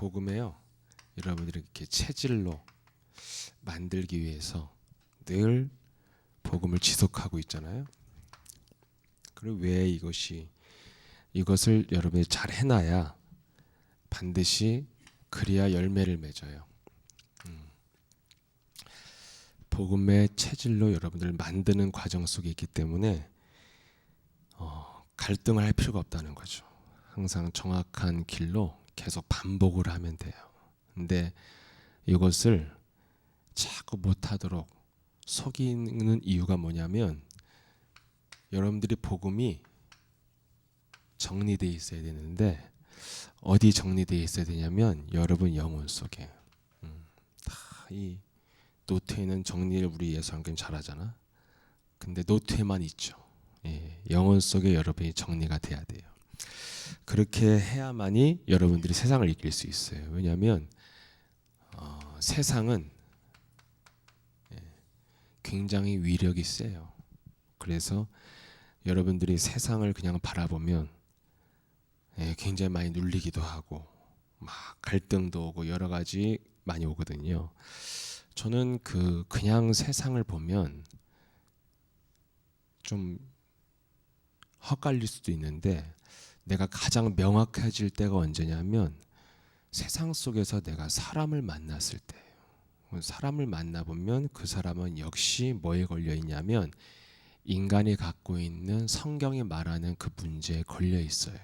복음에요. 여러분들이 이렇게 체질로 만들기 위해서 늘 복음을 지속하고 있잖아요. 그리고 왜 이것을 여러분이 잘 해놔야 반드시 그래야 열매를 맺어요. 복음의 체질로 여러분들 만드는 과정 속에 있기 때문에 갈등을 할 필요가 없다는 거죠. 항상 정확한 길로 계속 반복을 하면 돼요. 근데 이것을 자꾸 못하도록 속이는 이유가 뭐냐면 여러분들이 복음이 정리되어 있어야 되는데 어디 정리되어 있어야 되냐면 여러분 영혼 속에. 이 노트에는 정리를 우리 예수님께는 잘하잖아. 근데 노트에만 있죠. 영혼 속에 여러분이 정리가 돼야 돼요. 그렇게 해야만이 여러분들이 세상을 이길 수 있어요. 왜냐하면 세상은 굉장히 위력이 세요. 그래서 여러분들이 세상을 그냥 바라보면 굉장히 많이 눌리기도 하고 막 갈등도 오고 여러 가지 많이 오거든요. 저는 그냥 세상을 보면 좀 헛갈릴 수도 있는데 내가 가장 명확해질 때가 언제냐면 세상 속에서 내가 사람을 만났을 때예요. 사람을 만나보면 그 사람은 역시 뭐에 걸려 있냐면 인간이 갖고 있는 성경이 말하는 그 문제에 걸려 있어요.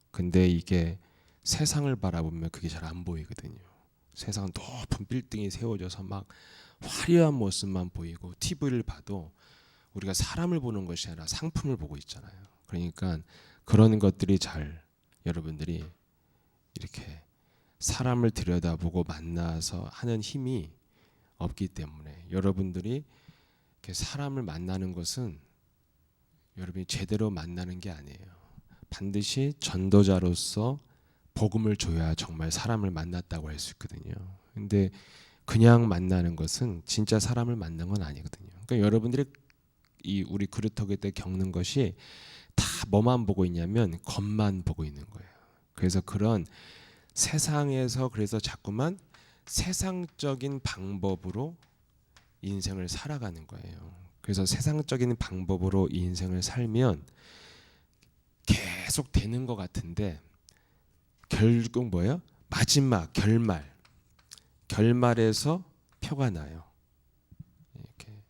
근데 이게 세상을 바라보면 그게 잘 안 보이거든요. 세상은 높은 빌딩이 세워져서 막 화려한 모습만 보이고 TV를 봐도 우리가 사람을 보는 것이 아니라 상품을 보고 있잖아요. 그러니까 그런 것들이 잘 여러분들이 이렇게 사람을 들여다보고 만나서 하는 힘이 없기 때문에 여러분들이 이렇게 사람을 만나는 것은 여러분이 제대로 만나는 게 아니에요. 반드시 전도자로서 복음을 줘야 정말 사람을 만났다고 할 수 있거든요. 근데 그냥 만나는 것은 진짜 사람을 만난 건 아니거든요. 그러니까 여러분들이 우리 그루터기 때 겪는 것이 다 뭐만 보고 있냐면 겉만 보고 있는 거예요. 그래서 그런 세상에서 그래서 자꾸만 세상적인 방법으로 인생을 살아가는 거예요. 그래서 세상적인 방법으로 인생을 살면 계속 되는 것 같은데 결국 뭐예요? 마지막 결말에서 표가 나요. 이렇게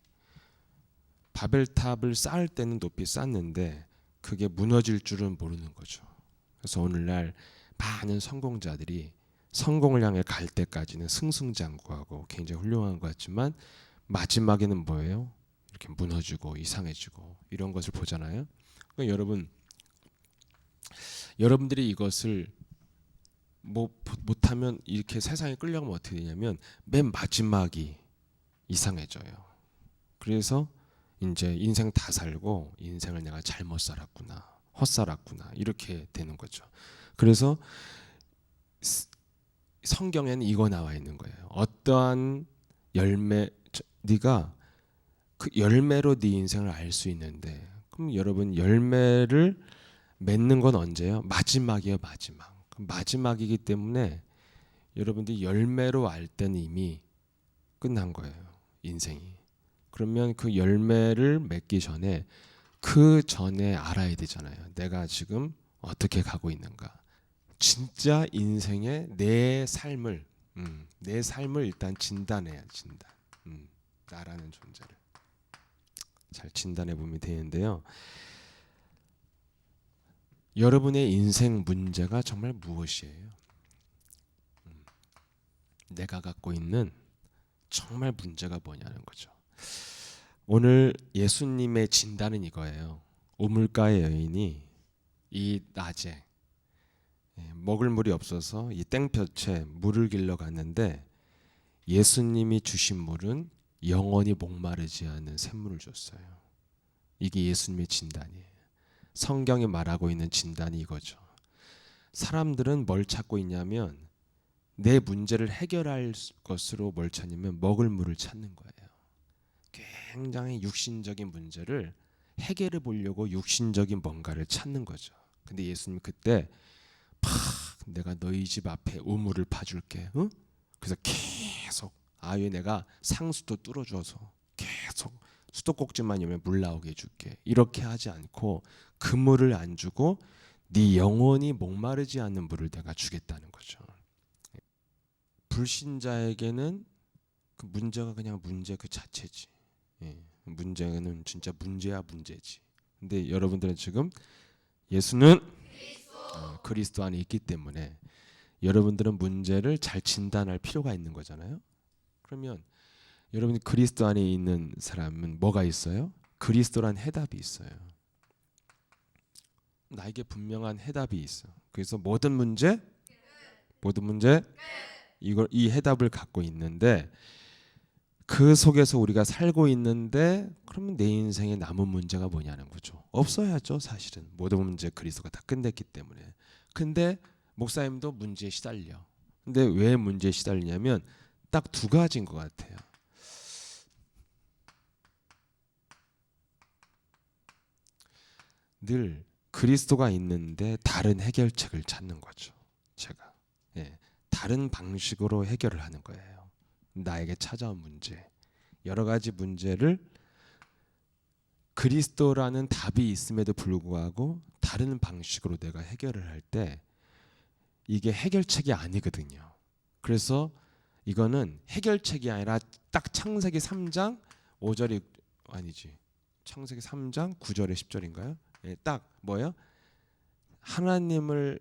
바벨탑을 쌓을 때는 높이 쌓는데 그게 무너질 줄은 모르는 거죠. 그래서 오늘날 많은 성공자들이 성공을 향해 갈 때까지는 승승장구하고 굉장히 훌륭한 것 같지만 마지막에는 뭐예요? 이렇게 무너지고 이상해지고 이런 것을 보잖아요. 그러니까 여러분들이 이것을 못하면 이렇게 세상에 끌려가면 어떻게 되냐면 맨 마지막이 이상해져요. 그래서 이제 인생 다 살고 인생을 내가 잘못 살았구나, 헛살았구나 이렇게 되는 거죠. 그래서 성경에는 이거 나와 있는 거예요. 어떠한 열매, 네가 그 열매로 네 인생을 알 수 있는데 그럼 여러분 열매를 맺는 건 언제예요? 마지막이에요. 마지막이기 때문에 여러분들이 열매로 알 때는 이미 끝난 거예요. 인생이. 그러면 그 열매를 맺기 전에 그 전에 알아야 되잖아요. 내가 지금 어떻게 가고 있는가. 진짜 인생의 내 삶을 일단 진단해야 진단. 나라는 존재를 잘 진단해 보면 되는데요. 여러분의 인생 문제가 정말 무엇이에요? 내가 갖고 있는 정말 문제가 뭐냐는 거죠. 오늘 예수님의 진단은 이거예요. 우물가의 여인이 이 낮에 먹을 물이 없어서 이 땡볕에 물을 길러 갔는데 예수님이 주신 물은 영원히 목마르지 않은 샘물을 줬어요. 이게 예수님의 진단이에요. 성경이 말하고 있는 진단이 이거죠. 사람들은 뭘 찾고 있냐면 내 문제를 해결할 것으로 뭘 찾냐면 먹을 물을 찾는 거예요. 굉장히 육신적인 문제를 해결해 보려고 육신적인 뭔가를 찾는 거죠. 근데 예수님 그때 팍 내가 너희 집 앞에 우물을 파줄게. 응? 그래서 계속 아예 내가 상수도 뚫어줘서 계속 수도꼭지만 열면 물 나오게 해줄게. 이렇게 하지 않고 그 물을 안 주고 네 영혼이 목마르지 않는 물을 내가 주겠다는 거죠. 불신자에게는 그 문제가 그냥 문제 그 자체지. 예, 문제는 진짜 문제야 문제지. 근데 여러분들은 지금 예수는 그리스도 안에 있기 때문에 여러분들은 문제를 잘 진단할 필요가 있는 거잖아요. 그러면 여러분이 그리스도 안에 있는 사람은 뭐가 있어요? 그리스도란 해답이 있어요. 나에게 분명한 해답이 있어. 그래서 모든 문제 이 해답을 갖고 있는데 그 속에서 우리가 살고 있는데 그러면 내 인생에 남은 문제가 뭐냐는 거죠. 없어야죠, 사실은. 모든 문제 그리스도가 다 끝냈기 때문에. 근데 목사님도 문제에 시달려. 근데 왜 문제에 시달리냐면 딱 두 가지인 것 같아요. 늘 그리스도가 있는데 다른 해결책을 찾는 거죠. 제가 다른 방식으로 해결을 하는 거예요. 나에게 찾아온 문제, 여러 가지 문제를 그리스도라는 답이 있음에도 불구하고 다른 방식으로 내가 해결을 할 때 이게 해결책이 아니거든요. 그래서 이거는 해결책이 아니라 딱 창세기 3장 5절이 아니지. 창세기 3장 9절에 10절인가요? 딱 뭐예요? 하나님의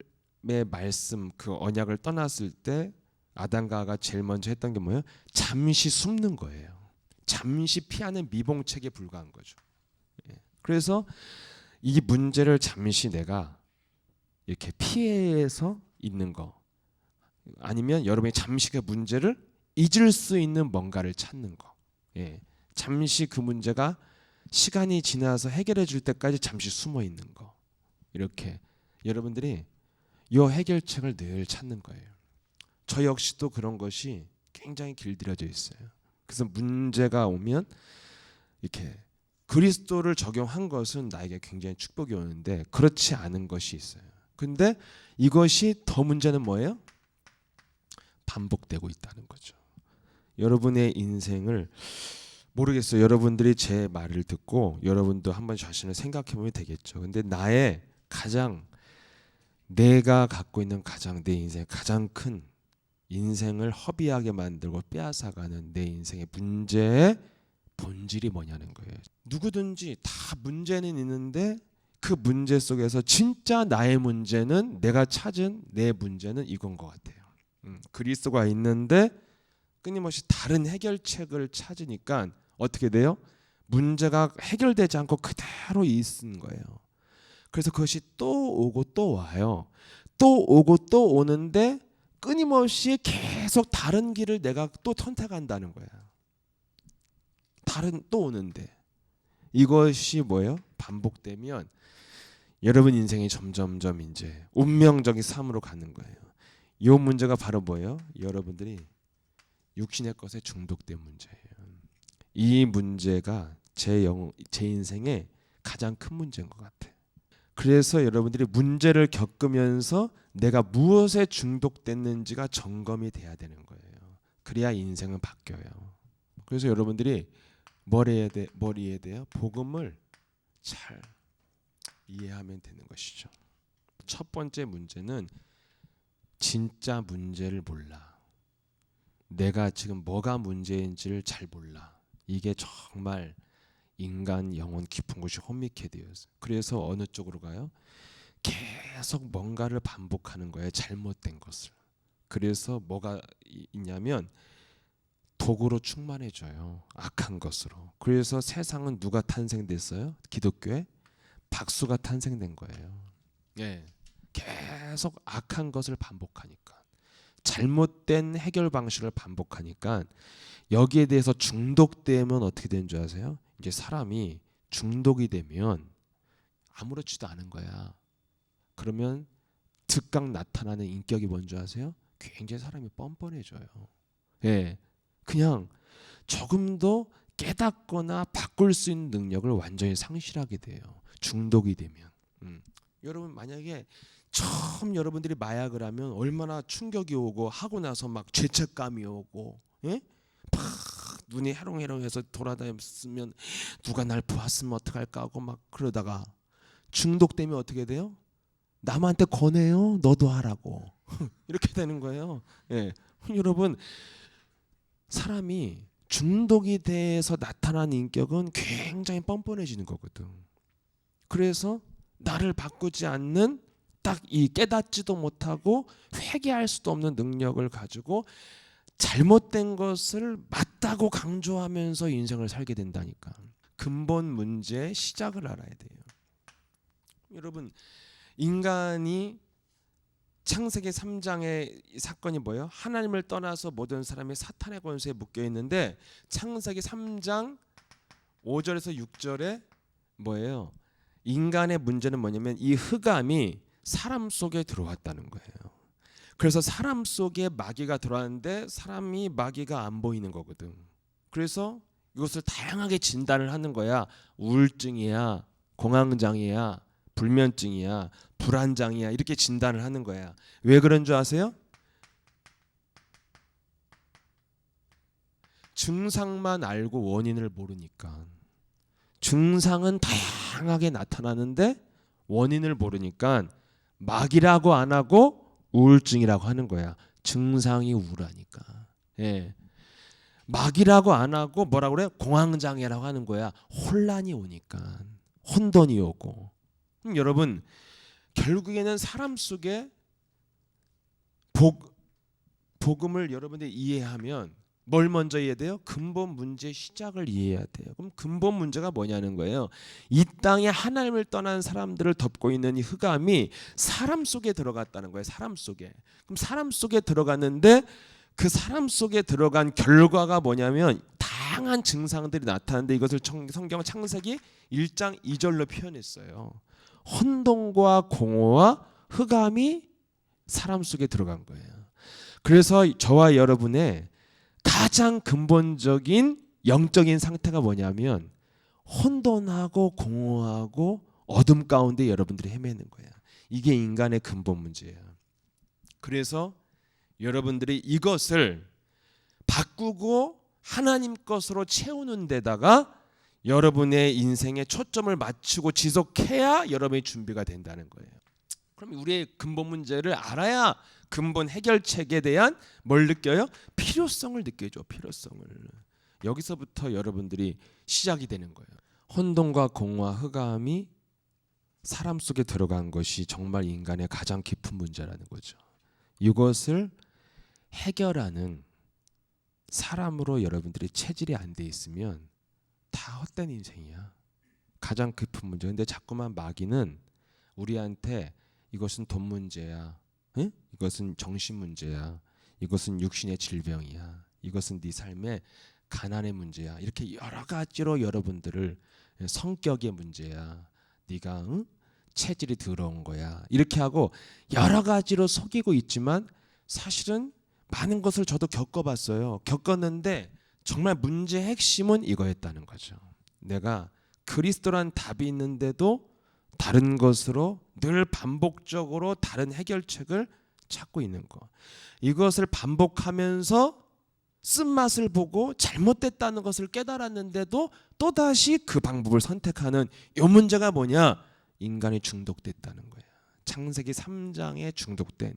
말씀 그 언약을 떠났을 때 아담과 하가 제일 먼저 했던 게 뭐예요? 잠시 숨는 거예요. 잠시 피하는 미봉책에 불과한 거죠. 그래서 이 문제를 잠시 내가 이렇게 피해서 있는 거 아니면 여러분이 잠시 그 문제를 잊을 수 있는 뭔가를 찾는 거. 잠시 그 문제가 시간이 지나서 해결해 줄 때까지 잠시 숨어 있는 거. 이렇게 여러분들이 이 해결책을 늘 찾는 거예요. 저 역시도 그런 것이 굉장히 길들여져 있어요. 그래서 문제가 오면 이렇게 그리스도를 적용한 것은 나에게 굉장히 축복이 오는데 그렇지 않은 것이 있어요. 근데 이것이 더 문제는 뭐예요? 반복되고 있다는 거죠. 여러분의 인생을 모르겠어요. 여러분들이 제 말을 듣고 여러분도 한번 자신을 생각해 보면 되겠죠. 근데 나의 가장 내가 갖고 있는 가장 내 인생의 가장 큰 인생을 허비하게 만들고 빼앗아가는 내 인생의 문제의 본질이 뭐냐는 거예요. 누구든지 다 문제는 있는데 그 문제 속에서 진짜 나의 문제는 내가 찾은 내 문제는 이건 것 같아요. 그리스도가 있는데 끊임없이 다른 해결책을 찾으니까 어떻게 돼요? 문제가 해결되지 않고 그대로 있는 거예요. 그래서 그것이 또 오고 또 와요. 또 오고 또 오는데 끊임없이 계속 다른 길을 내가 또 선택한다는 거야. 다른 또 오는데 이것이 뭐예요? 반복되면 여러분 인생이 점점점 이제 운명적인 삶으로 가는 거예요. 이 문제가 바로 뭐예요? 여러분들이 육신의 것에 중독된 문제예요. 이 문제가 제 인생의 가장 큰 문제인 것 같아요. 그래서 여러분들이 문제를 겪으면서 내가 무엇에 중독됐는지가 점검이 돼야 되는 거예요. 그래야 인생은 바뀌어요. 그래서 여러분들이 뭘 해야 돼요? 복음을 잘 이해하면 되는 것이죠. 첫 번째 문제는 진짜 문제를 몰라. 내가 지금 뭐가 문제인지를 잘 몰라. 이게 정말 인간 영혼 깊은 곳이 혼미케 되어서 그래서 어느 쪽으로 가요? 계속 뭔가를 반복하는 거예요. 잘못된 것을. 그래서 뭐가 있냐면 독으로 충만해져요. 악한 것으로. 그래서 세상은 누가 탄생됐어요? 기독교에 박수가 탄생된 거예요. 계속 악한 것을 반복하니까 잘못된 해결 방식을 반복하니까 여기에 대해서 중독되면 어떻게 되는 줄 아세요? 이제 사람이 중독이 되면 아무렇지도 않은 거야. 그러면 즉각 나타나는 인격이 뭔지 아세요? 굉장히 사람이 뻔뻔해져요. 그냥 조금 더 깨닫거나 바꿀 수 있는 능력을 완전히 상실하게 돼요. 중독이 되면. 여러분 만약에 처음 여러분들이 마약을 하면 얼마나 충격이 오고 하고 나서 막 죄책감이 오고, 예? 팍 눈이 해롱해롱해서 돌아다녔으면 누가 날 보았으면 어떡할까 하고 막 그러다가 중독되면 어떻게 돼요? 남한테 권해요. 너도 하라고. 이렇게 되는 거예요. 예. 여러분, 사람이 중독이 돼서 나타난 인격은 굉장히 뻔뻔해지는 거거든. 그래서 나를 바꾸지 않는 딱 이 깨닫지도 못하고 회개할 수도 없는 능력을 가지고 잘못된 것을 맞다고 강조하면서 인생을 살게 된다니까. 근본 문제의 시작을 알아야 돼요. 여러분, 인간이 창세기 3장의 사건이 뭐예요? 하나님을 떠나서 모든 사람이 사탄의 권세에 묶여 있는데 창세기 3장 5절에서 6절에 뭐예요? 인간의 문제는 뭐냐면 이 흑암이 사람 속에 들어왔다는 거예요. 그래서 사람 속에 마귀가 들어왔는데 사람이 마귀가 안 보이는 거거든. 그래서 이것을 다양하게 진단을 하는 거야. 우울증이야, 공황장애야, 불면증이야, 불안장애야, 이렇게 진단을 하는 거야. 왜 그런 줄 아세요? 증상만 알고 원인을 모르니까. 증상은 다양하게 나타나는데 원인을 모르니까 마귀라고 안 하고 우울증이라고 하는 거야. 증상이 우울하니까. 예. 마귀라고 안 하고 뭐라고 그래? 공황장애라고 하는 거야. 혼란이 오니까. 혼돈이 오고. 여러분, 결국에는 사람 속에 복음을 여러분들이 이해하면 뭘 먼저 이해해야 돼요? 근본 문제의 시작을 이해해야 돼요. 그럼 근본 문제가 뭐냐는 거예요. 이 땅에 하나님을 떠난 사람들을 덮고 있는 이 흑암이 사람 속에 들어갔다는 거예요. 사람 속에. 그럼 사람 속에 들어갔는데 그 사람 속에 들어간 결과가 뭐냐면 다양한 증상들이 나타나는데 이것을 성경 창세기 1장 2절로 표현했어요. 혼돈과 공허와 흑암이 사람 속에 들어간 거예요. 그래서 저와 여러분의 가장 근본적인 영적인 상태가 뭐냐면 혼돈하고 공허하고 어둠 가운데 여러분들이 헤매는 거야. 이게 인간의 근본 문제예요. 그래서 여러분들이 이것을 바꾸고 하나님 것으로 채우는 데다가 여러분의 인생에 초점을 맞추고 지속해야 여러분의 준비가 된다는 거예요. 그럼 우리의 근본 문제를 알아야 근본 해결책에 대한 뭘 느껴요? 필요성을 느껴죠. 필요성을. 여기서부터 여러분들이 시작이 되는 거예요. 혼돈과 공허와 흑암이 사람 속에 들어간 것이 정말 인간의 가장 깊은 문제라는 거죠. 이것을 해결하는 사람으로 여러분들이 체질이 안 돼 있으면 다 헛된 인생이야. 가장 깊은 문제. 근데 자꾸만 마귀는 우리한테 이것은 돈 문제야. 응? 이것은 정신 문제야. 이것은 육신의 질병이야. 이것은 네 삶의 가난의 문제야. 이렇게 여러 가지로 여러분들을 성격의 문제야. 네가 응? 체질이 더러운 거야. 이렇게 하고 여러 가지로 속이고 있지만 사실은 많은 것을 저도 겪어봤어요. 겪었는데 정말 문제의 핵심은 이거였다는 거죠. 내가 그리스도란 답이 있는데도 다른 것으로 늘 반복적으로 다른 해결책을 찾고 있는 거. 이것을 반복하면서 쓴맛을 보고 잘못됐다는 것을 깨달았는데도 또다시 그 방법을 선택하는 이 문제가 뭐냐? 인간이 중독됐다는 거예요. 창세기 3장에 중독된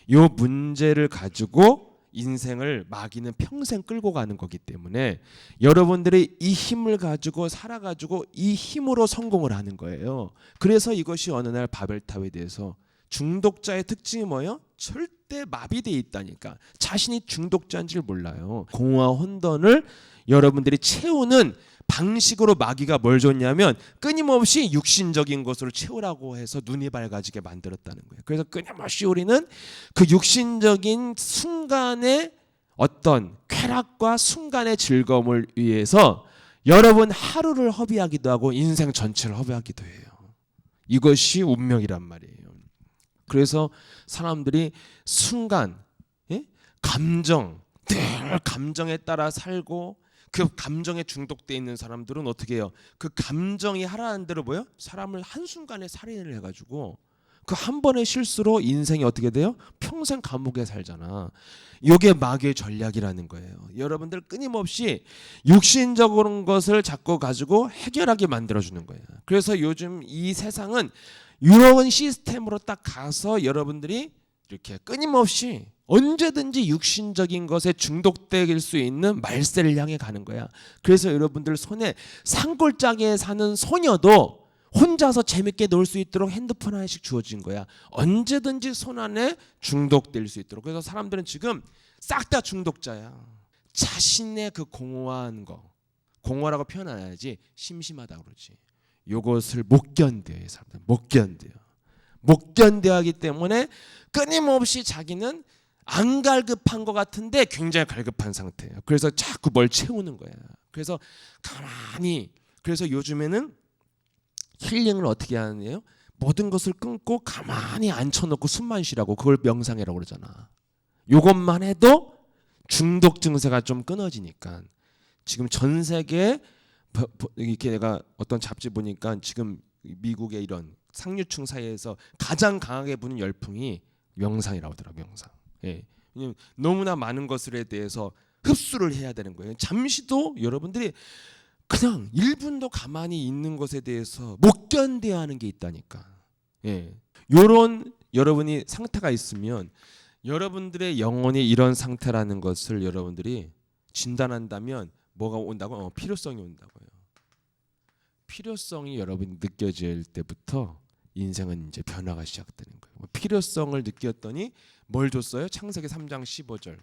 이 문제를 가지고 인생을 마귀는 평생 끌고 가는 거기 때문에 여러분들이 이 힘을 가지고 살아가지고 이 힘으로 성공을 하는 거예요. 그래서 이것이 어느 날 바벨탑에 대해서 중독자의 특징이 뭐예요? 절대 마비되어 있다니까. 자신이 중독자인 줄 몰라요. 공허와 혼돈을 여러분들이 채우는 방식으로 마귀가 뭘 줬냐면 끊임없이 육신적인 것으로 채우라고 해서 눈이 밝아지게 만들었다는 거예요. 그래서 끊임없이 우리는 그 육신적인 순간의 어떤 쾌락과 순간의 즐거움을 위해서 여러분 하루를 허비하기도 하고 인생 전체를 허비하기도 해요. 이것이 운명이란 말이에요. 그래서 사람들이 순간 감정, 늘 감정에 따라 살고 그 감정에 중독돼 있는 사람들은 어떻게 해요? 그 감정이 하라는 대로 뭐요? 사람을 한순간에 살인을 해가지고 그 한 번의 실수로 인생이 어떻게 돼요? 평생 감옥에 살잖아. 이게 마귀의 전략이라는 거예요. 여러분들 끊임없이 육신적인 것을 자꾸 가지고 해결하게 만들어주는 거예요. 그래서 요즘 이 세상은 이런 시스템으로 딱 가서 여러분들이 이렇게 끊임없이 언제든지 육신적인 것에 중독될 수 있는 말세를 향해 가는 거야. 그래서 여러분들 손에 산골짜기에 사는 소녀도 혼자서 재밌게 놀 수 있도록 핸드폰 하나씩 주어진 거야. 언제든지 손 안에 중독될 수 있도록. 그래서 사람들은 지금 싹 다 중독자야. 자신의 그 공허한 거, 공허라고 표현 안 해야지, 심심하다 그러지. 요것을 못 견뎌요. 사람들 못 견뎌요. 못 견뎌 하기 때문에 끊임없이 자기는 안 갈급한 것 같은데 굉장히 갈급한 상태예요. 그래서 자꾸 뭘 채우는 거야. 그래서 가만히, 그래서 요즘에는 힐링을 어떻게 하느냐요? 모든 것을 끊고 가만히 앉혀놓고 숨만 쉬라고, 그걸 명상이라고 그러잖아. 이것만 해도 중독 증세가 좀 끊어지니까 지금 전 세계 이렇게 내가 어떤 잡지 보니까 지금 미국의 이런 상류층 사이에서 가장 강하게 부는 열풍이 명상이라고 하더라고요. 명상. 예. 너무나 많은 것들에 대해서 흡수를 해야 되는 거예요. 잠시도 여러분들이 그냥 1분도 가만히 있는 것에 대해서 못 견뎌야 하는 게 있다니까. 예. 요런 여러분이 상태가 있으면 여러분들의 영혼이 이런 상태라는 것을 여러분들이 진단한다면 뭐가 온다고? 필요성이 온다고요. 필요성이 여러분이 느껴질 때부터 인생은 이제 변화가 시작되는 거예요. 필요성을 느꼈더니 뭘 줬어요? 창세기 3장 15절.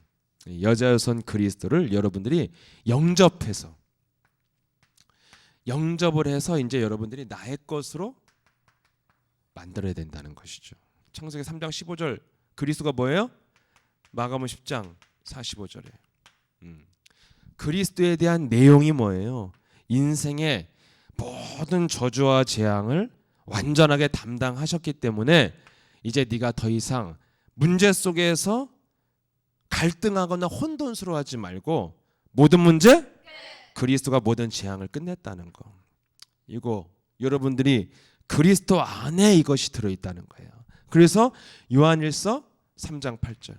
여자여선 그리스도를 여러분들이 영접을 해서 이제 여러분들이 나의 것으로 만들어야 된다는 것이죠. 창세기 3장 15절 그리스도가 뭐예요? 마가복음 10장 45절에 그리스도에 대한 내용이 뭐예요? 인생의 모든 저주와 재앙을 완전하게 담당하셨기 때문에 이제 네가 더 이상 문제 속에서 갈등하거나 혼돈스러워하지 말고 모든 문제 그리스도가 모든 재앙을 끝냈다는 거. 이거 여러분들이 그리스도 안에 이것이 들어있다는 거예요. 그래서 요한일서 3장 8절.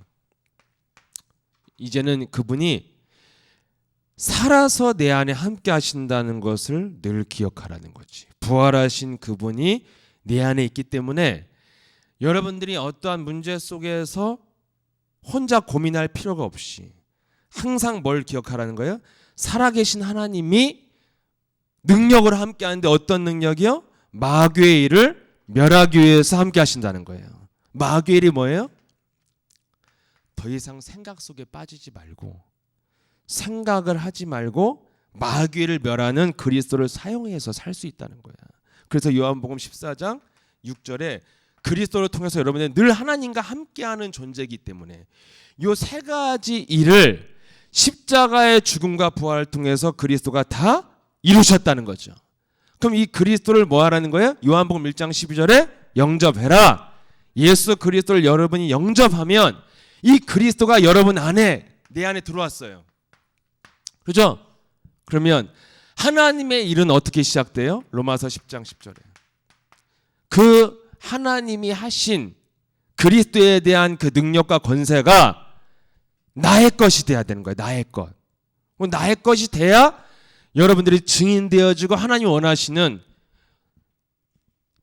이제는 그분이 살아서 내 안에 함께 하신다는 것을 늘 기억하라는 거지. 부활하신 그분이 내 안에 있기 때문에 여러분들이 어떠한 문제 속에서 혼자 고민할 필요가 없이 항상 뭘 기억하라는 거예요? 살아계신 하나님이 능력을 함께 하는데 어떤 능력이요? 마귀의 일을 멸하기 위해서 함께 하신다는 거예요. 마귀의 일이 뭐예요? 더 이상 생각 속에 빠지지 말고 생각을 하지 말고 마귀를 멸하는 그리스도를 사용해서 살 수 있다는 거야. 그래서 요한복음 14장 6절에 그리스도를 통해서 여러분은 늘 하나님과 함께하는 존재이기 때문에 요 세 가지 일을 십자가의 죽음과 부활을 통해서 그리스도가 다 이루셨다는 거죠. 그럼 이 그리스도를 뭐 하라는 거예요? 요한복음 1장 12절에 영접해라. 예수 그리스도를 여러분이 영접하면 이 그리스도가 여러분 안에, 내 안에 들어왔어요. 그렇죠? 그러면 하나님의 일은 어떻게 시작돼요? 로마서 10장 10절에 그 하나님이 하신 그리스도에 대한 그 능력과 권세가 나의 것이 돼야 되는 거예요. 나의 것. 나의 것이 돼야 여러분들이 증인되어지고 하나님 원하시는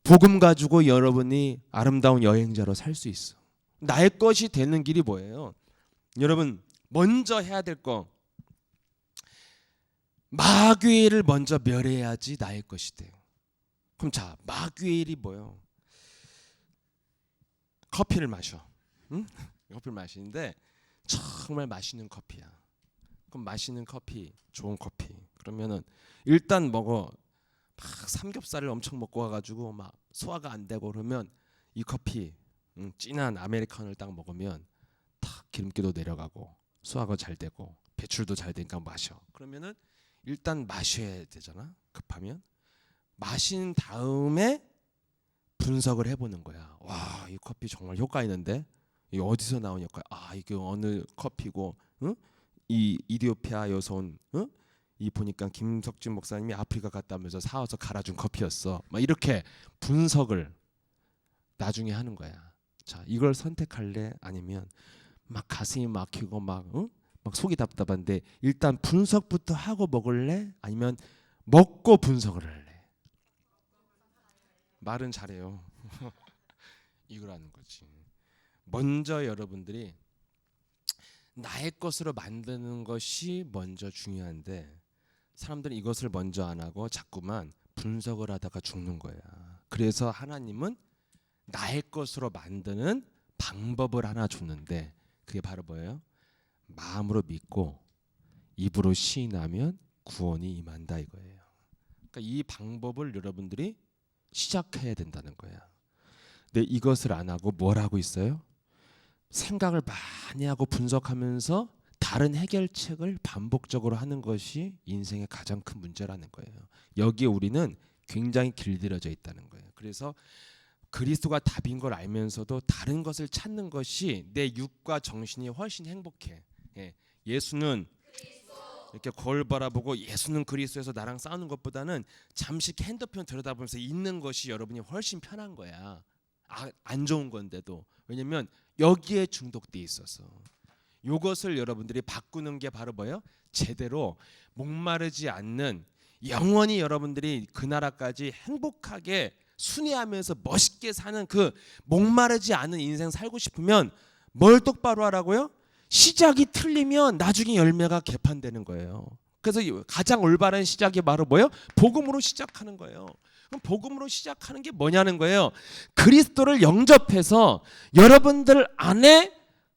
복음 가지고 여러분이 아름다운 여행자로 살 수 있어. 나의 것이 되는 길이 뭐예요? 여러분 먼저 해야 될 거, 마귀를 먼저 멸해야지 나의 것이 돼요. 그럼 자, 마귀의 일이 뭐예요? 커피를 마셔. 응? 커피를 마시는데 정말 맛있는 커피야. 그럼 맛있는 커피, 좋은 커피. 그러면은 일단 먹어. 막 삼겹살을 엄청 먹고 와가지고 막 소화가 안 되고 그러면 이 커피, 진한 아메리카노를 딱 먹으면 탁 기름기도 내려가고 소화가 잘 되고 배출도 잘 되니까 마셔. 그러면은 일단 마셔야 되잖아. 급하면 마신 다음에 분석을 해보는 거야. 와, 이 커피 정말 효과 있는데 이 어디서 나온 효과? 아, 이게 어느 커피고, 응? 이 이디오피아에서 온, 응? 이 보니까 김석진 목사님이 아프리카 갔다 오면서 사와서 갈아준 커피였어. 막 이렇게 분석을 나중에 하는 거야. 자, 이걸 선택할래? 아니면 막 가슴이 막히고 막 속이 답답한데 일단 분석부터 하고 먹을래? 아니면 먹고 분석을 할래? 말은 잘해요. 이거라는 거지. 먼저 여러분들이 나의 것으로 만드는 것이 먼저 중요한데 사람들은 이것을 먼저 안 하고 자꾸만 분석을 하다가 죽는 거야. 그래서 하나님은 나의 것으로 만드는 방법을 하나 줬는데 그게 바로 뭐예요? 마음으로 믿고 입으로 시인하면 구원이 임한다 이거예요. 그러니까 이 방법을 여러분들이 시작해야 된다는 거야. 근데 이것을 안 하고 뭘 하고 있어요? 생각을 많이 하고 분석하면서 다른 해결책을 반복적으로 하는 것이 인생의 가장 큰 문제라는 거예요. 여기에 우리는 굉장히 길들여져 있다는 거예요. 그래서 그리스도가 답인 걸 알면서도 다른 것을 찾는 것이 내 육과 정신이 훨씬 행복해. 예수는 이렇게 거울 바라보고 예수는 그리스도에서 나랑 싸우는 것보다는 잠시 핸드폰 들여다보면서 있는 것이 여러분이 훨씬 편한 거야. 안 좋은 건데도. 왜냐면 여기에 중독돼 있어서. 이것을 여러분들이 바꾸는 게 바로 뭐예요? 제대로 목마르지 않는 영원히 여러분들이 그 나라까지 행복하게 순회하면서 멋있게 사는 그 목마르지 않은 인생 살고 싶으면 뭘 똑바로 하라고요? 시작이 틀리면 나중에 열매가 개판되는 거예요. 그래서 가장 올바른 시작이 바로 뭐예요? 복음으로 시작하는 거예요. 그럼 복음으로 시작하는 게 뭐냐는 거예요. 그리스도를 영접해서 여러분들 안에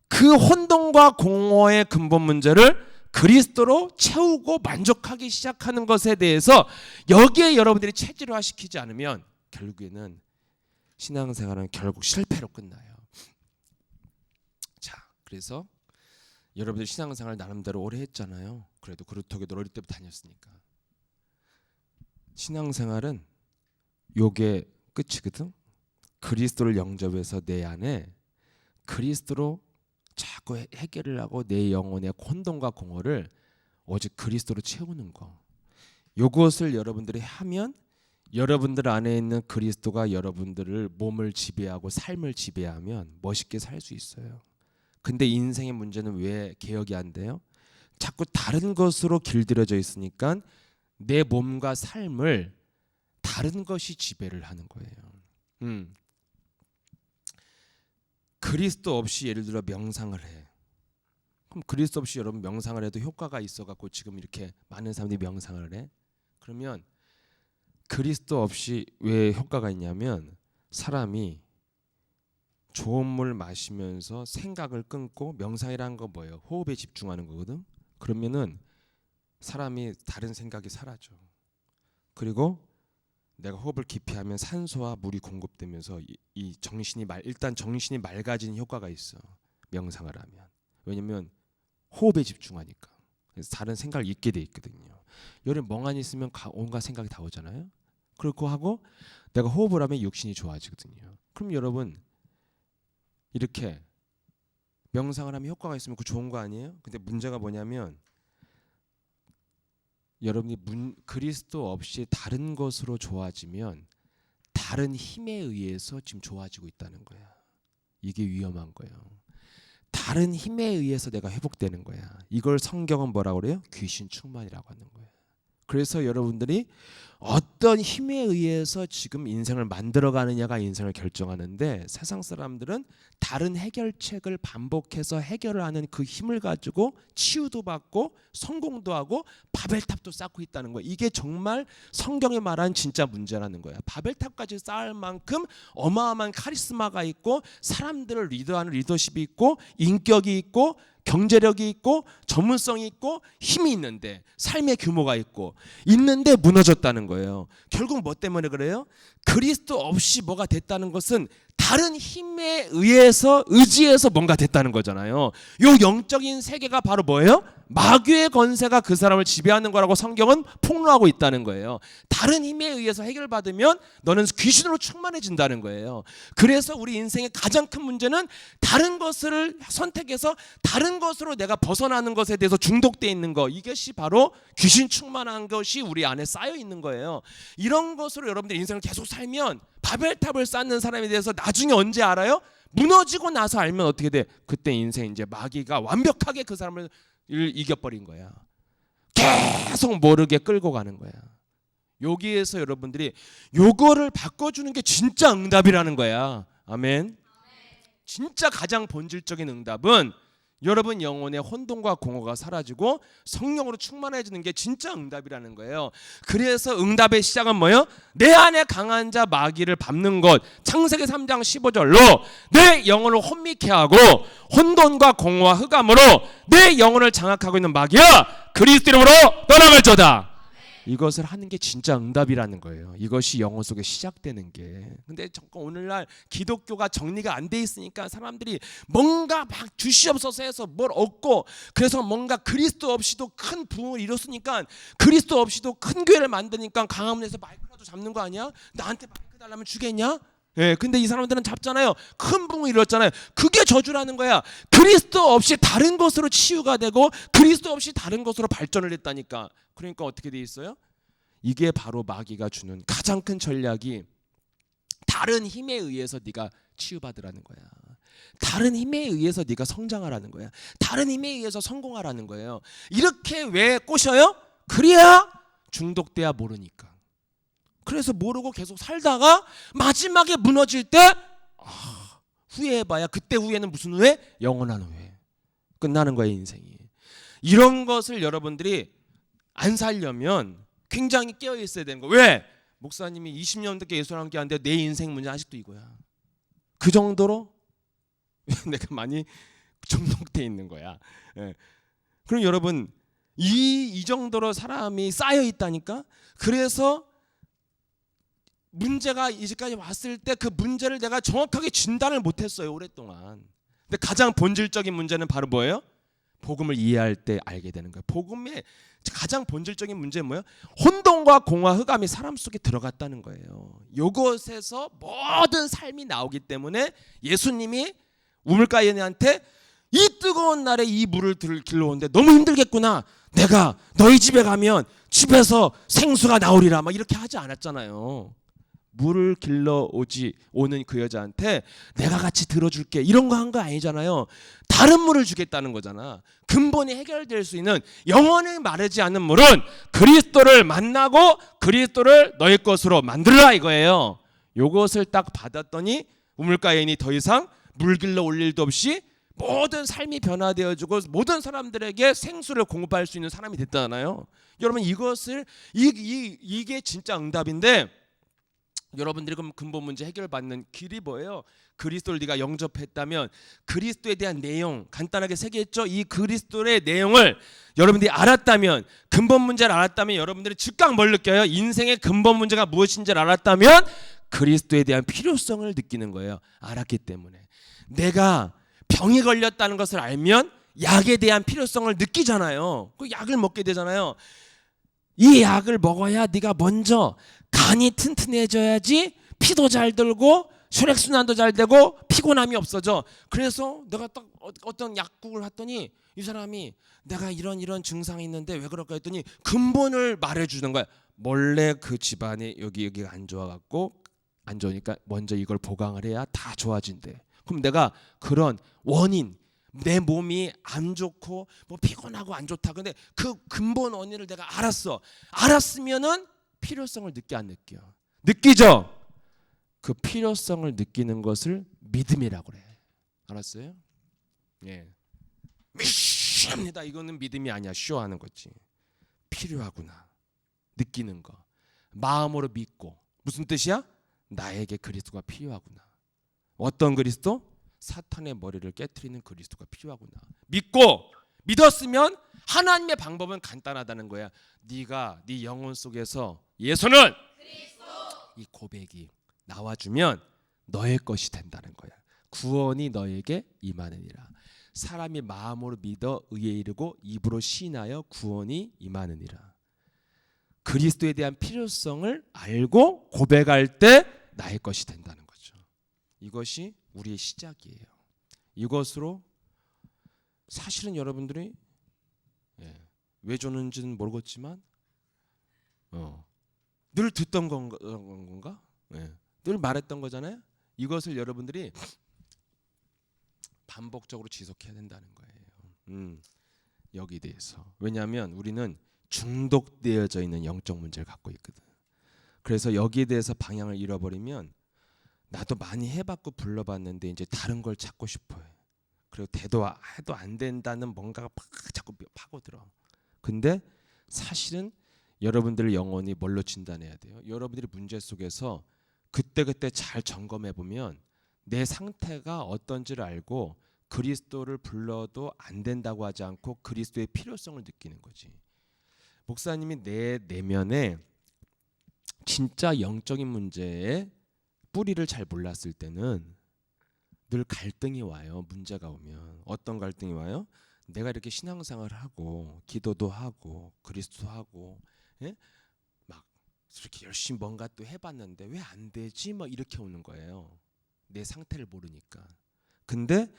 그 혼돈과 공허의 근본 문제를 그리스도로 채우고 만족하기 시작하는 것에 대해서 여기에 여러분들이 체질화시키지 않으면 결국에는 신앙생활은 결국 실패로 끝나요. 자, 그래서 여러분들 신앙생활 나름대로 오래 했잖아요. 그래도 그렇다고도 어릴 때부터 다녔으니까. 신앙생활은 요게 끝이거든. 그리스도를 영접해서 내 안에 그리스도로 자꾸 해결을 하고 내 영혼의 혼돈과 공허를 오직 그리스도로 채우는 거. 요것을 여러분들이 하면 여러분들 안에 있는 그리스도가 여러분들을 몸을 지배하고 삶을 지배하면 멋있게 살 수 있어요. 근데 인생의 문제는 왜 개혁이 안 돼요? 자꾸 다른 것으로 길들여져 있으니까 내 몸과 삶을 다른 것이 지배를 하는 거예요. 그리스도 없이 예를 들어 명상을 해. 그럼 그리스도 없이 여러분 명상을 해도 효과가 있어갖고 지금 이렇게 많은 사람들이 명상을 해? 그러면 그리스도 없이 왜 효과가 있냐면 사람이 좋은 물 마시면서 생각을 끊고 명상이라는 건 뭐예요? 호흡에 집중하는 거거든. 그러면은 사람이 다른 생각이 사라져. 그리고 내가 호흡을 깊이 하면 산소와 물이 공급되면서 이 정신이 일단 정신이 맑아지는 효과가 있어. 명상을 하면. 왜냐면 호흡에 집중하니까. 그래서 다른 생각을 잊게 돼 있거든요. 여름 멍하니 있으면 온갖 생각이 다 오잖아요. 그렇고 하고 내가 호흡을 하면 육신이 좋아지거든요. 그럼 여러분 이렇게 명상을 하면 효과가 있으면 그 좋은 거 아니에요? 근데 문제가 뭐냐면 여러분이 그리스도 없이 다른 것으로 좋아지면 다른 힘에 의해서 지금 좋아지고 있다는 거야. 이게 위험한 거예요. 다른 힘에 의해서 내가 회복되는 거야. 이걸 성경은 뭐라고 그래요? 귀신 충만이라고 하는 거예요. 그래서 여러분들이 어떤 힘에 의해서 지금 인생을 만들어가느냐가 인생을 결정하는데 세상 사람들은 다른 해결책을 반복해서 해결을 하는 그 힘을 가지고 치유도 받고 성공도 하고 바벨탑도 쌓고 있다는 거예요. 이게 정말 성경이 말한 진짜 문제라는 거야. 바벨탑까지 쌓을 만큼 어마어마한 카리스마가 있고 사람들을 리더하는 리더십이 있고 인격이 있고 경제력이 있고 전문성이 있고 힘이 있는데 삶의 규모가 있는데 무너졌다는 거예요. 결국 뭐 때문에 그래요? 그리스도 없이 뭐가 됐다는 것은 다른 힘에 의해서 의지해서 뭔가 됐다는 거잖아요. 요 영적인 세계가 바로 뭐예요? 마귀의 권세가 그 사람을 지배하는 거라고 성경은 폭로하고 있다는 거예요. 다른 힘에 의해서 해결받으면 너는 귀신으로 충만해진다는 거예요. 그래서 우리 인생의 가장 큰 문제는 다른 것을 선택해서 다른 것으로 내가 벗어나는 것에 대해서 중독되어 있는 거, 이것이 바로 귀신 충만한 것이 우리 안에 쌓여 있는 거예요. 이런 것으로 여러분들 인생을 계속 살면 바벨탑을 쌓는 사람에 대해서 나중에 언제 알아요? 무너지고 나서 알면 어떻게 돼? 그때 인생 이제 마귀가 완벽하게 그 사람을 이겨버린 거야. 계속 모르게 끌고 가는 거야. 여기에서 여러분들이 요거를 바꿔주는 게 진짜 응답이라는 거야. 아멘. 진짜 가장 본질적인 응답은 여러분 영혼의 혼돈과 공허가 사라지고 성령으로 충만해지는 게 진짜 응답이라는 거예요. 그래서 응답의 시작은 뭐예요? 내 안에 강한 자 마귀를 밟는 것. 창세기 3장 15절로 내 영혼을 혼미케 하고 혼돈과 공허와 흑암으로 내 영혼을 장악하고 있는 마귀야, 그리스도 이름으로 떠나갈지어다. 이것을 하는 게 진짜 응답이라는 거예요. 이것이 영혼 속에 시작되는 게. 근데 오늘날 기독교가 정리가 안 돼 있으니까 사람들이 뭔가 막 주시옵소서 해서 뭘 얻고, 그래서 뭔가 그리스도 없이도 큰 부흥을 이뤘으니까, 그리스도 없이도 큰 교회를 만드니까 강화문에서 마이크라도 잡는 거 아니야? 나한테 마이크 달라면 주겠냐? 예, 근데 이 사람들은 잡잖아요. 큰 부흥을 이뤘잖아요. 그게 저주라는 거야. 그리스도 없이 다른 것으로 치유가 되고 그리스도 없이 다른 것으로 발전을 했다니까. 그러니까 어떻게 돼 있어요? 이게 바로 마귀가 주는 가장 큰 전략이 다른 힘에 의해서 네가 치유받으라는 거야. 다른 힘에 의해서 네가 성장하라는 거야. 다른 힘에 의해서 성공하라는 거예요. 이렇게 왜 꼬셔요? 그래야 중독돼야 모르니까. 그래서 모르고 계속 살다가 마지막에 무너질 때 후회해봐야, 그때 후회는 무슨 후회? 영원한 후회. 끝나는 거예요, 인생이. 이런 것을 여러분들이 안 살려면 굉장히 깨어 있어야 되는 거예요. 왜? 목사님이 20년 넘게 예수랑 함께 하는데 내 인생 문제 아직도 이거야. 그 정도로 내가 많이 중독돼 있는 거야. 예. 그럼 여러분 이 정도로 사람이 쌓여 있다니까. 그래서 문제가 이제까지 왔을 때 그 문제를 내가 정확하게 진단을 못했어요, 오랫동안. 근데 가장 본질적인 문제는 바로 뭐예요? 복음을 이해할 때 알게 되는 거예요. 복음의 가장 본질적인 문제는 뭐예요? 혼돈과 공허, 흑암이 사람 속에 들어갔다는 거예요. 이것에서 모든 삶이 나오기 때문에 예수님이 우물가인한테 이 뜨거운 날에 이 물을 길러 오는데 너무 힘들겠구나, 내가 너희 집에 가면 집에서 생수가 나오리라, 막 이렇게 하지 않았잖아요. 물을 길러 오는 그 여자한테 내가 같이 들어줄게, 이런 거 한 거 아니잖아요. 다른 물을 주겠다는 거잖아. 근본이 해결될 수 있는 영원히 마르지 않는 물은 그리스도를 만나고 그리스도를 너희 것으로 만들라, 이거예요. 요것을 딱 받았더니 우물가인이 더 이상 물 길러 올 일도 없이 모든 삶이 변화되어지고 모든 사람들에게 생수를 공급할 수 있는 사람이 됐잖아요. 여러분 이것을 이게 진짜 응답인데, 여러분들이 그럼 근본 문제 해결받는 길이 뭐예요? 그리스도를 네가 영접했다면 그리스도에 대한 내용 간단하게 세 개 했죠. 이 그리스도의 내용을 여러분들이 알았다면, 근본 문제를 알았다면 여러분들이 즉각 뭘 느껴요? 인생의 근본 문제가 무엇인지를 알았다면 그리스도에 대한 필요성을 느끼는 거예요. 알았기 때문에. 내가 병이 걸렸다는 것을 알면 약에 대한 필요성을 느끼잖아요. 그 약을 먹게 되잖아요. 이 약을 먹어야 네가 먼저 간이 튼튼해져야지 피도 잘 들고 혈액순환도 잘 되고 피곤함이 없어져. 그래서 내가 딱 어떤 약국을 갔더니 이 사람이 내가 이런 증상이 있는데 왜 그럴까 했더니 근본을 말해주는 거야. 원래 그 집안에 여기가 안 좋아갖고, 안 좋으니까 먼저 이걸 보강을 해야 다 좋아진대. 그럼 내가 그런 원인, 내 몸이 안 좋고 뭐 피곤하고 안 좋다, 근데 그 근본 원인을 내가 알았으면은 필요성을 느껴 안 느껴? 느끼죠? 그 필요성을 느끼는 것을 믿음이라고 그래. 알았어요? 예. 믿습니다. 이거는 믿음이 아니야. 쇼하는 거지. 필요하구나. 느끼는 거. 마음으로 믿고. 무슨 뜻이야? 나에게 그리스도가 필요하구나. 어떤 그리스도? 사탄의 머리를 깨트리는 그리스도가 필요하구나. 믿었으면 하나님의 방법은 간단하다는 거야. 네가 네 영혼 속에서 예수는 그리스도, 이 고백이 나와주면 너의 것이 된다는 거야. 구원이 너에게 임하느니라. 사람이 마음으로 믿어 의에 이르고 입으로 시인하여 구원이 임하느니라. 그리스도에 대한 필요성을 알고 고백할 때 나의 것이 된다는 거죠. 이것이 우리의 시작이에요. 이것으로 사실은 여러분들이 왜 줬는지는 모르겠지만 늘 듣던 건가? 늘 말했던 거잖아요. 이것을 여러분들이 반복적으로 지속해야 된다는 거예요. 여기에 대해서. 왜냐하면 우리는 중독되어져 있는 영적 문제를 갖고 있거든. 그래서 여기에 대해서 방향을 잃어버리면 나도 많이 해봤고 불러봤는데 이제 다른 걸 찾고 싶어요. 그리고 해도 안 된다는 뭔가가 자꾸 파고들어. 근데 사실은 여러분들 영혼이 뭘로 진단해야 돼요? 여러분들이 문제 속에서 그때그때 잘 점검해 보면 내 상태가 어떤지를 알고 그리스도를 불러도 안 된다고 하지 않고 그리스도의 필요성을 느끼는 거지. 목사님이 내 내면에 진짜 영적인 문제에 뿌리를 잘 몰랐을 때는 늘 갈등이 와요. 문제가 오면. 어떤 갈등이 와요? 내가 이렇게 신앙생활을 하고 기도도 하고 그리스도 하고 막 이렇게 열심히 뭔가 또 해봤는데 왜 안 되지? 뭐 이렇게 오는 거예요. 내 상태를 모르니까. 근데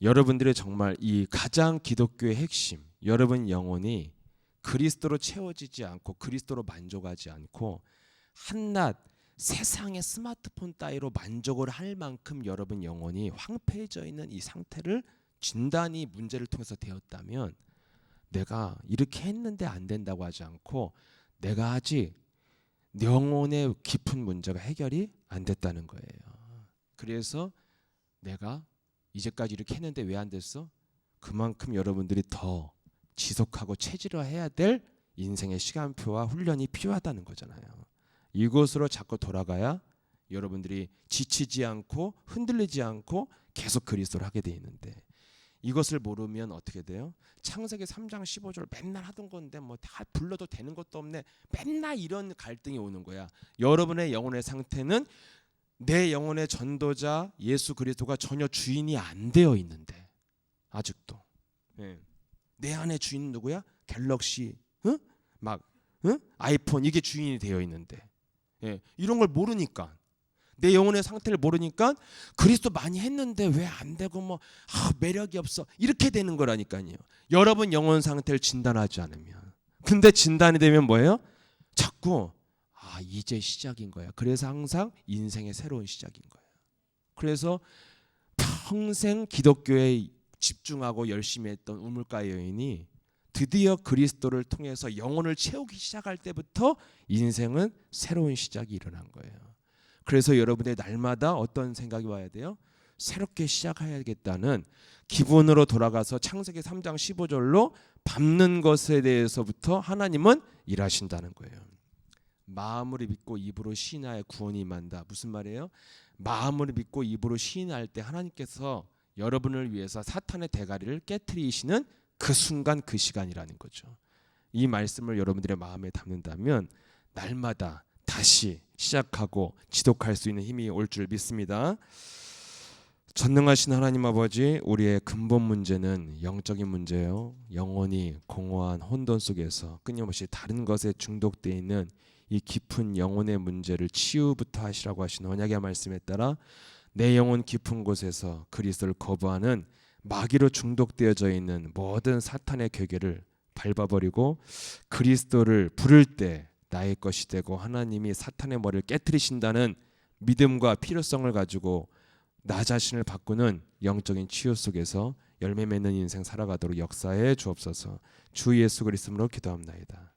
여러분들의 정말 이 가장 기독교의 핵심, 여러분 영혼이 그리스도로 채워지지 않고 그리스도로 만족하지 않고 한낱 세상의 스마트폰 따위로 만족을 할 만큼 여러분 영혼이 황폐해져 있는 이 상태를 진단이 문제를 통해서 되었다면 내가 이렇게 했는데 안 된다고 하지 않고 내가 아직 영혼의 깊은 문제가 해결이 안 됐다는 거예요. 그래서 내가 이제까지 이렇게 했는데 왜 안 됐어? 그만큼 여러분들이 더 지속하고 체질화해야 될 인생의 시간표와 훈련이 필요하다는 거잖아요. 이곳으로 자꾸 돌아가야 여러분들이 지치지 않고 흔들리지 않고 계속 그리스도를 하게 돼 있는데 이것을 모르면 어떻게 돼요? 창세기 3장 15절 맨날 하던 건데 뭐 다 불러도 되는 것도 없네. 맨날 이런 갈등이 오는 거야. 여러분의 영혼의 상태는 내 영혼의 전도자 예수 그리스도가 전혀 주인이 안 되어 있는데 아직도 내 안에 주인은 누구야? 갤럭시, 아이폰 이게 주인이 되어 있는데 이런 걸 모르니까 내 영혼의 상태를 모르니까 그리스도 많이 했는데 왜 안 되고 뭐 매력이 없어 이렇게 되는 거라니까요. 여러분 영혼 상태를 진단하지 않으면. 근데 진단이 되면 뭐예요? 자꾸 이제 시작인 거야. 그래서 항상 인생의 새로운 시작인 거예요. 그래서 평생 기독교에 집중하고 열심히 했던 우물가 여인이 드디어 그리스도를 통해서 영혼을 채우기 시작할 때부터 인생은 새로운 시작이 일어난 거예요. 그래서 여러분의 날마다 어떤 생각이 와야 돼요? 새롭게 시작해야겠다는 기분으로 돌아가서 창세기 3장 15절로 밟는 것에 대해서부터 하나님은 일하신다는 거예요. 마음으로 믿고 입으로 시인하여 구원이 임한다. 무슨 말이에요? 마음으로 믿고 입으로 시인할 때 하나님께서 여러분을 위해서 사탄의 대가리를 깨트리시는 그 순간 그 시간이라는 거죠. 이 말씀을 여러분들의 마음에 담는다면 날마다 다시 시작하고 지속할 수 있는 힘이 올 줄 믿습니다. 전능하신 하나님 아버지, 우리의 근본 문제는 영적인 문제예요. 영혼이 공허한 혼돈 속에서 끊임없이 다른 것에 중독되어 있는 이 깊은 영혼의 문제를 치유부터 하시라고 하신 언약의 말씀에 따라 내 영혼 깊은 곳에서 그리스도를 거부하는 마귀로 중독되어져 있는 모든 사탄의 괴계를 밟아버리고 그리스도를 부를 때 나의 것이 되고 하나님이 사탄의 머리를 깨트리신다는 믿음과 필요성을 가지고 나 자신을 바꾸는 영적인 치유 속에서 열매 맺는 인생 살아가도록 역사해 주옵소서. 주 예수 그리스도로 기도합나이다.